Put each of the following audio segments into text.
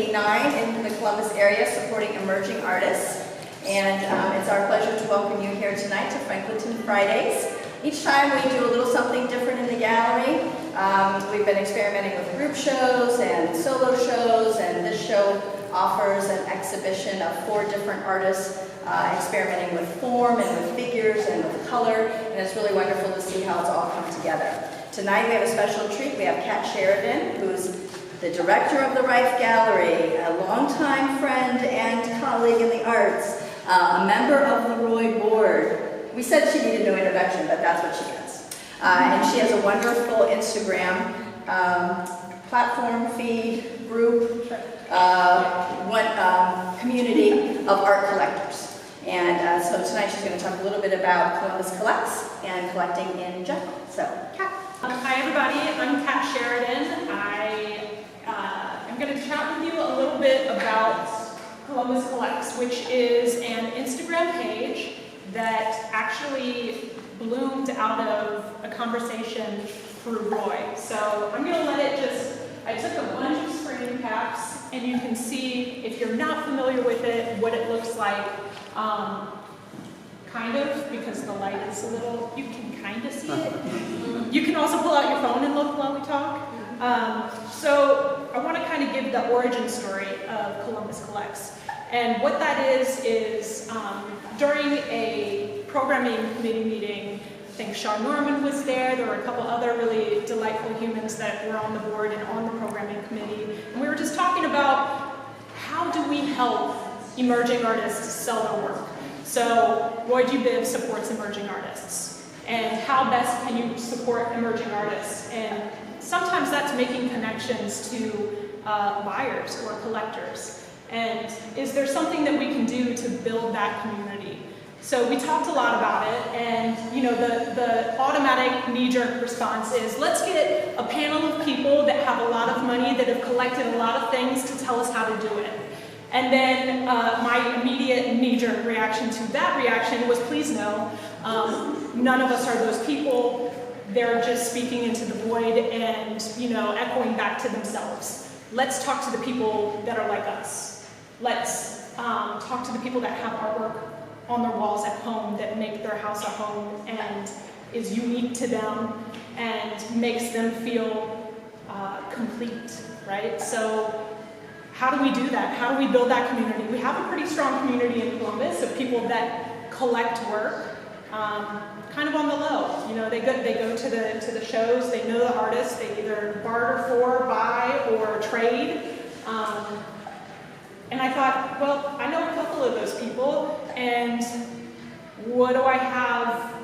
89 in the Columbus area supporting emerging artists. And it's our pleasure to welcome you here tonight to Franklinton Fridays. Each time we do a little something different in the gallery. We've been experimenting with group shows and solo shows, and this show offers an exhibition of 4 different artists experimenting with form and with figures and with color, and it's really wonderful to see how it's all come together. Tonight we have a special treat. We have Kat Sheridan, who's the director of the Rife Gallery, a longtime friend and colleague in the arts, a member of the Roy Board. We said she needed no introduction, but that's what she gets. And she has a wonderful Instagram platform, feed, group, community of art collectors. And so tonight she's going to talk a little bit about Columbus Collects and collecting in general. So, Kat. Hi everybody, I'm Kat Sheridan. I'm going to chat with you a little bit about Columbus Collects, which is an Instagram page that actually bloomed out of a conversation through Roy. So I'm going to let it just, I took a bunch of screen caps and you can see, if you're not familiar with it, what it looks like. Kind of, because the light is a little, you can kind of see it. You can also pull out your phone and look while we talk. So I want to kind of give the origin story of Columbus Collects. And what that is during a programming committee meeting, I think Shaw Norman was there were a couple other really delightful humans that were on the board and on the programming committee. And we were just talking about how do we help emerging artists sell their work. So Roy G. Biv supports emerging artists. And how best can you support emerging artists? And sometimes that's making connections to buyers or collectors. And is there something that we can do to build that community? So we talked a lot about it, and you know, the automatic knee-jerk response is, let's get a panel of people that have a lot of money, that have collected a lot of things, to tell us how to do it. And then my immediate knee-jerk reaction to that reaction was, please no, none of us are those people. They're just speaking into the void and, you know, echoing back to themselves. Let's talk to the people that are like us. Let's talk to the people that have artwork on their walls at home that make their house a home and is unique to them and makes them feel complete, right? So how do we do that? How do we build that community? We have a pretty strong community in Columbus of people that collect work, kind of on the low. You know, they go to the shows, they know the artists, they either barter for, buy, or trade. And I thought, well, I know a couple of those people, and what do I have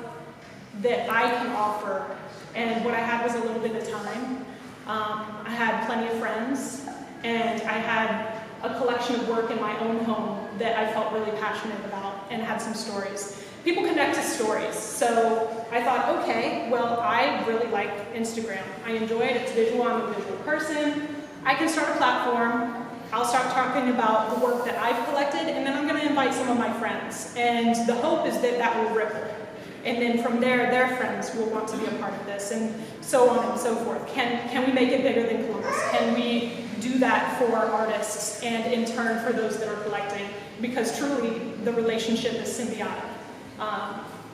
that I can offer? And what I had was a little bit of time. I had plenty of friends, and I had a collection of work in my own home that I felt really passionate about and had some stories. People connect to stories, so I thought, okay, well, I really like Instagram. I enjoy it, it's visual, I'm a visual person. I can start a platform. I'll start talking about the work that I've collected, and then I'm going to invite some of my friends. And the hope is that that will ripple. And then from there, their friends will want to be a part of this, and so on and so forth. Can we make it bigger than Columbus? Can we do that for artists and in turn for those that are collecting? Because truly, the relationship is symbiotic.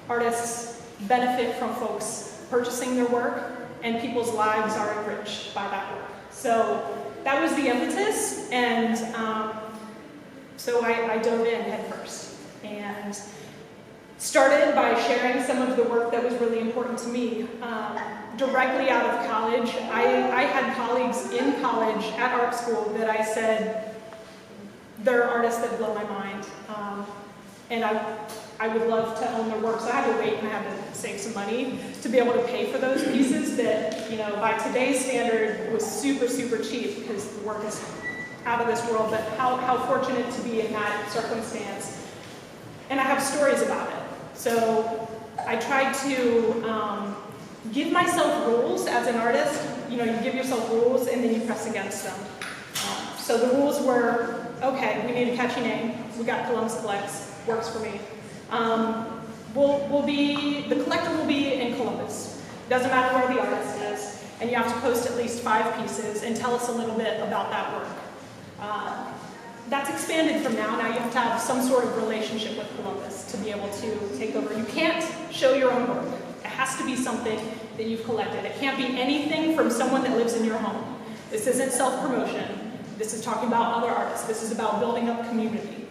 Artists benefit from folks purchasing their work, and people's lives are enriched by that work. So that was the impetus, and so I dove in head first and started by sharing some of the work that was really important to me. Directly out of college, I had colleagues in college at art school that I said, there are artists that blow my mind, and I would love to own their work, so I had to wait and I had to save some money to be able to pay for those pieces that, you know, by today's standard was super, super cheap because the work is out of this world, but how fortunate to be in that circumstance. And I have stories about it. So I tried to give myself rules as an artist. You know, you give yourself rules and then you press against them. So the rules were, okay, we need a catchy name. We got Columbus Collects, works for me. The collector will be in Columbus. Doesn't matter where the artist is, and you have to post at least 5 pieces and tell us a little bit about that work. That's expanded from now. Now you have to have some sort of relationship with Columbus to be able to take over. You can't show your own work. It has to be something that you've collected. It can't be anything from someone that lives in your home. This isn't self-promotion. This is talking about other artists. This is about building up community.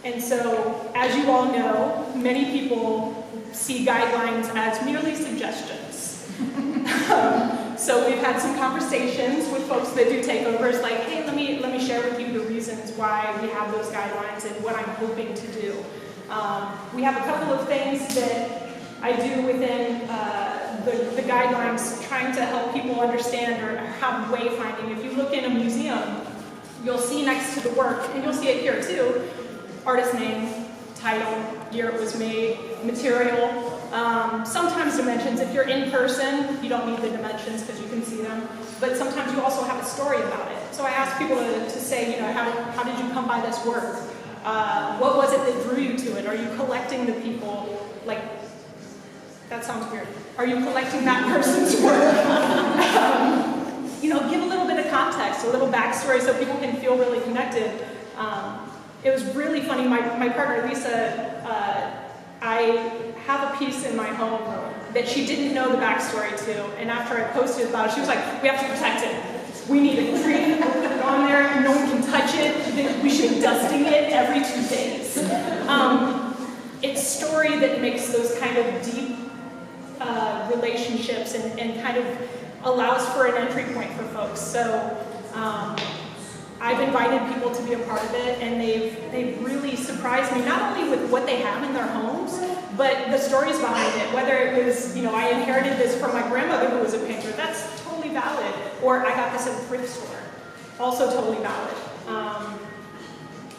And so, as you all know, many people see guidelines as merely suggestions. So we've had some conversations with folks that do takeovers, like, hey, let me share with you the reasons why we have those guidelines and what I'm hoping to do. We have a couple of things that I do within the guidelines, trying to help people understand or have wayfinding. If you look in a museum, you'll see next to the work, and you'll see it here too, artist name, title, year it was made, material, sometimes dimensions. If you're in person, you don't need the dimensions because you can see them, but sometimes you also have a story about it. So I ask people to say, you know, how did you come by this work? What was it that drew you to it? Are you collecting the people, like, that sounds weird. Are you collecting that person's work? You know, give a little bit of context, a little backstory so people can feel really connected. It was really funny, my partner Lisa, I have a piece in my home that she didn't know the backstory to, and after I posted about it, she was like, we have to protect it. We need it green, we'll put it on there, no one can touch it, we should be dusting it every 2 days. It's story that makes those kind of deep relationships and kind of allows for an entry point for folks. So I've invited people to be a part of it, and they've really surprised me, not only with what they have in their homes, but the stories behind it. Whether it was, you know, I inherited this from my grandmother who was a painter, that's totally valid. Or I got this at a thrift store, also totally valid.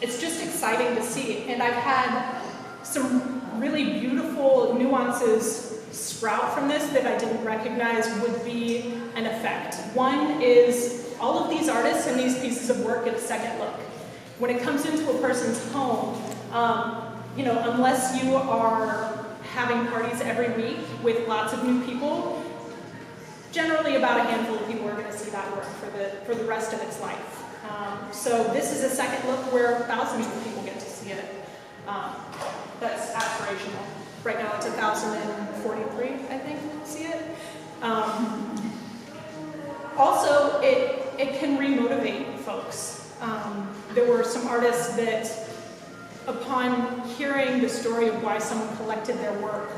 It's just exciting to see. And I've had some really beautiful nuances sprout from this that I didn't recognize would be an effect. One is all of these artists and these pieces of work get a second look. When it comes into a person's home, you know, unless you are having parties every week with lots of new people, generally about a handful of people are going to see that work for the rest of its life. So this is a second look where thousands of people get to see it. That's aspirational. Right now it's 1,043, I think, see it. Also, it can re-motivate folks. There were some artists that, upon hearing the story of why someone collected their work,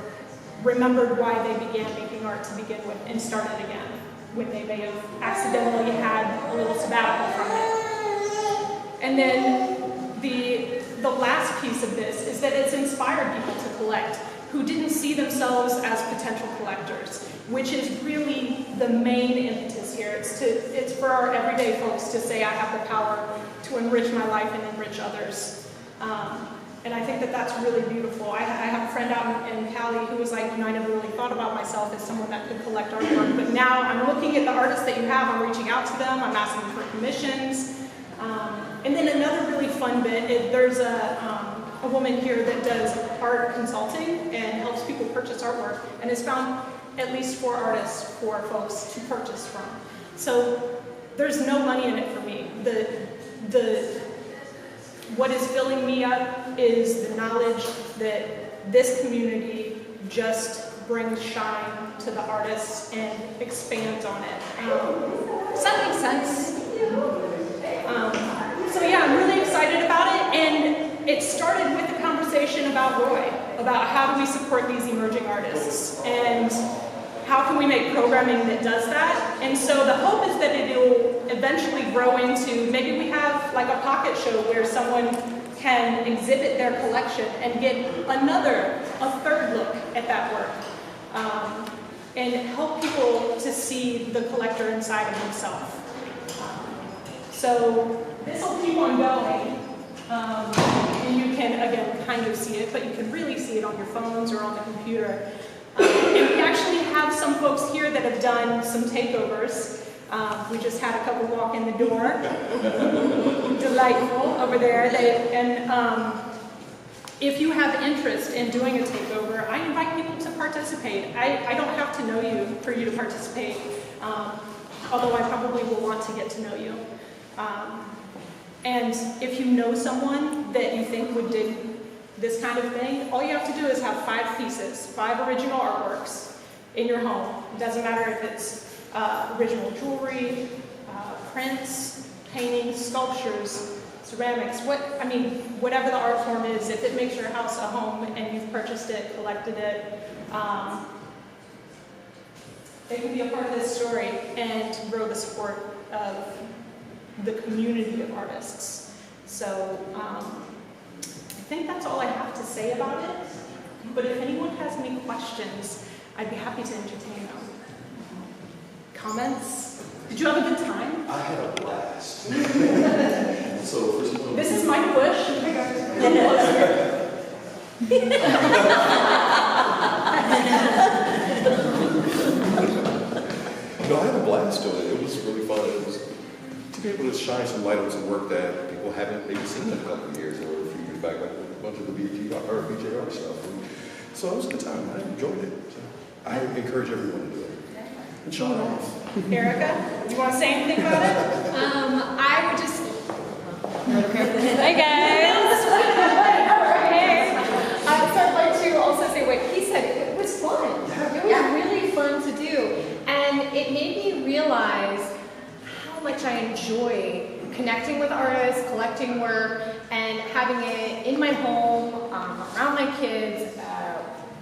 remembered why they began making art to begin with and started again, when they may have accidentally had a little sabbatical from it. And then the last piece of this is that it's inspired people to collect who didn't see themselves as potential collectors, which is really the main impetus here. It's for our everyday folks to say, I have the power to enrich my life and enrich others. And I think that that's really beautiful. I have a friend out in Cali who was like, you know, I never really thought about myself as someone that could collect artwork, but now I'm looking at the artists that you have, I'm reaching out to them, I'm asking for commissions. And then another really fun bit, there's a woman here that does art consulting and helps people purchase artwork, and has found at least 4 artists for folks to purchase from. So there's no money in it for me. What is filling me up is the knowledge that this community just brings shine to the artists and expands on it. Does that make sense? So yeah, I'm really excited about it, and it started with a conversation about Roy, about how do we support these emerging artists, and how can we make programming that does that. And so the hope is that it'll eventually grow into, maybe we have like a pocket show where someone can exhibit their collection and get a third look at that work, and help people to see the collector inside of himself. So this will keep on going, and you can, again, kind of see it, but you can really see it on your phones or on the computer. And we actually have some folks here that have done some takeovers. We just had a couple walk in the door. Delightful over there. If you have interest in doing a takeover, I invite people to participate. I don't have to know you for you to participate, although I probably will want to get to know you. And if you know someone that you think would dig this kind of thing, all you have to do is have 5 pieces, 5 original artworks in your home. It doesn't matter if it's original jewelry, prints, paintings, sculptures, ceramics, whatever the art form is. If it makes your house a home and you've purchased it, collected it, they can be a part of this story and grow the support of the community of artists. So I think that's all I have to say about it. But if anyone has any questions, I'd be happy to entertain them. Comments? Did you have a good time? I had a blast. So first of all, This is Mike Bush. no, I had a blast doing it. It was really fun. It was to be able to shine some light on some work that people haven't maybe seen in a couple of years or a few years back, like a bunch of the BJR stuff. And so it was a good time. I enjoyed it. So I encourage everyone to do it. And show it off. Erica, you want to say anything about it? I would just. Hey guys. Hey. So I'd like to also say what he said. It was fun. It was really fun to do, and it made me realize how much I enjoy connecting with artists, collecting work, and having it in my home, around my kids.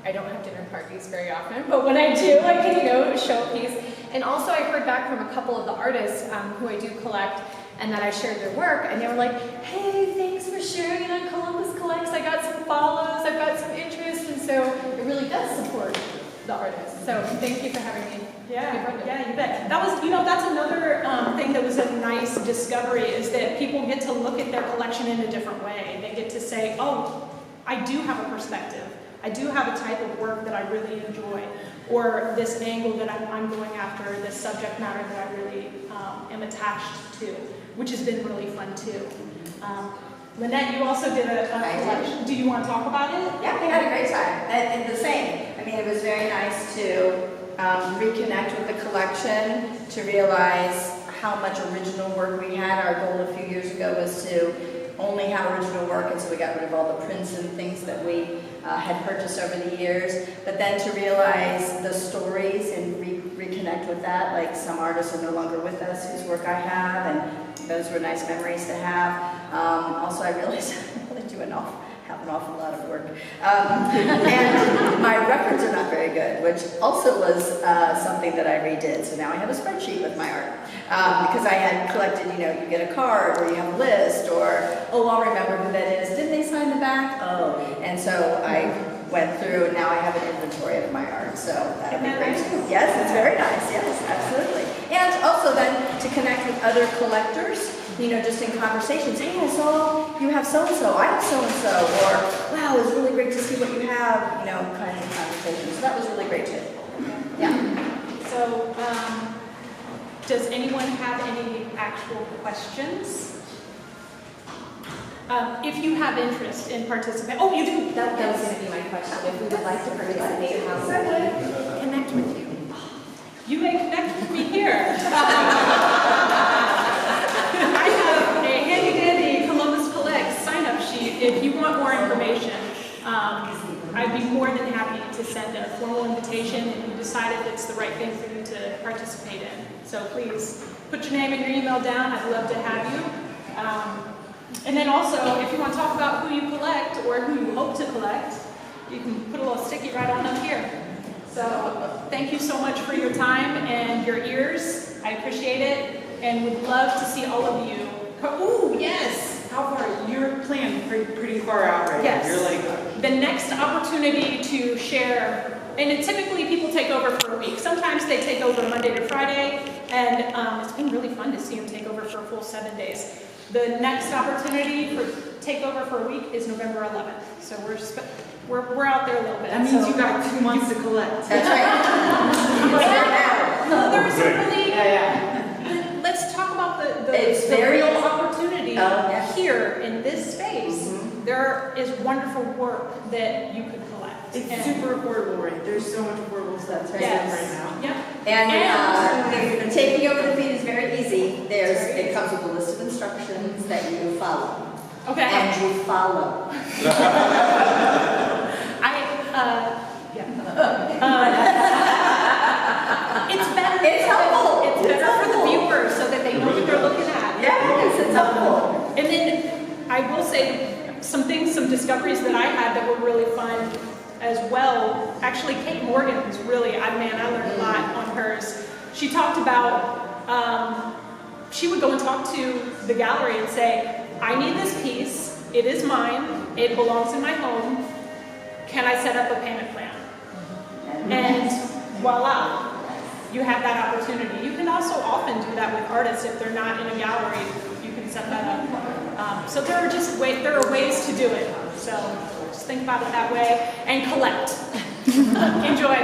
I don't have dinner parties very often, but when I do, I can, show a piece. And also I heard back from a couple of the artists who I do collect and that I shared their work, and they were like, hey, thanks for sharing it on Columbus Collects. I got some follows, I've got some interest, and so it really does support the artists. So thank you for having me. Yeah, you bet. That was, that's another thing that was a nice discovery, is that people get to look at their collection in a different way. They get to say, oh, I do have a perspective. I do have a type of work that I really enjoy, or this angle that I'm going after, this subject matter that I really am attached to, which has been really fun too. Lynette, you also did a collection. Do you want to talk about it? Yeah, we had a great time. And the same. I mean, it was very nice to reconnect with the collection, to realize how much original work we had. Our goal a few years ago was to only have original work, and so we got rid of all the prints and things that we had purchased over the years. But then to realize the stories and reconnect with that, like some artists are no longer with us whose work I have, and those were nice memories to have. Also, I realized I really do have an awful lot of work. And my records are not very good, which also was something that I redid. So now I have a spreadsheet with my art. Because I had collected, you get a card, or you have a list, or, oh, I'll remember who that is. Didn't they sign the back? Oh. And so I went through, and now I have an inventory of my art. So that'll be great too. Yes, it's very nice. Yes, absolutely. And also then to connect with other collectors, just in conversations. Hey, I saw you have so-and-so, I have so-and-so, or wow, it was really great to see what you have, kind of conversations. So that was really great too. Yeah. So, does anyone have any actual questions? If you have interest in participating, oh, you do. That was going to be my question. If we would like to participate, how would we connect with you? You may connect with me here. I have a handy-dandy Columbus Collects sign-up sheet. If you want more information, I'd be more than happy to send a formal invitation if you decide if it's the right thing for you to participate in. So please put your name and your email down. I'd love to have you. And then also, if you want to talk about who you collect or who you hope to collect, you can put a little sticky right on up here. So thank you so much for your time and your ears. I appreciate it, and would love to see all of you. Ooh, yes. How far? You're planning pretty far out right Yes. now. You're like The next opportunity to share, and typically people take over for a week. Sometimes they take over Monday to Friday, and it's been really fun to see them take over for a full 7 days. The next opportunity for takeover for a week is November 11th. So we're out there a little bit. that means you got 2 months to collect. That's right. Well, there's some really. Yeah. Let's talk about It's the very- real opportunity yes. here in this space. There is wonderful work that you could collect. It's And- super affordable, right? There's so much affordable stuff right Yes. now. Yep. And the taking over the feed is very easy. it comes with a list of instructions that you follow. Okay. And you follow. It's better. It's helpful. It's better for the viewers so that they know what they're looking at. Yes, it's helpful. And then I will say some discoveries that I had that were really fun as well. Actually, Kate Morgan's really, I learned a lot on hers. She talked about, she would go and talk to the gallery and say, I need this piece, it is mine, it belongs in my home, can I set up a payment plan? And voila, you have that opportunity. You can also often do that with artists if they're not in a gallery. You can set that up. So there are ways to do it. So just think about it that way and collect. Enjoy.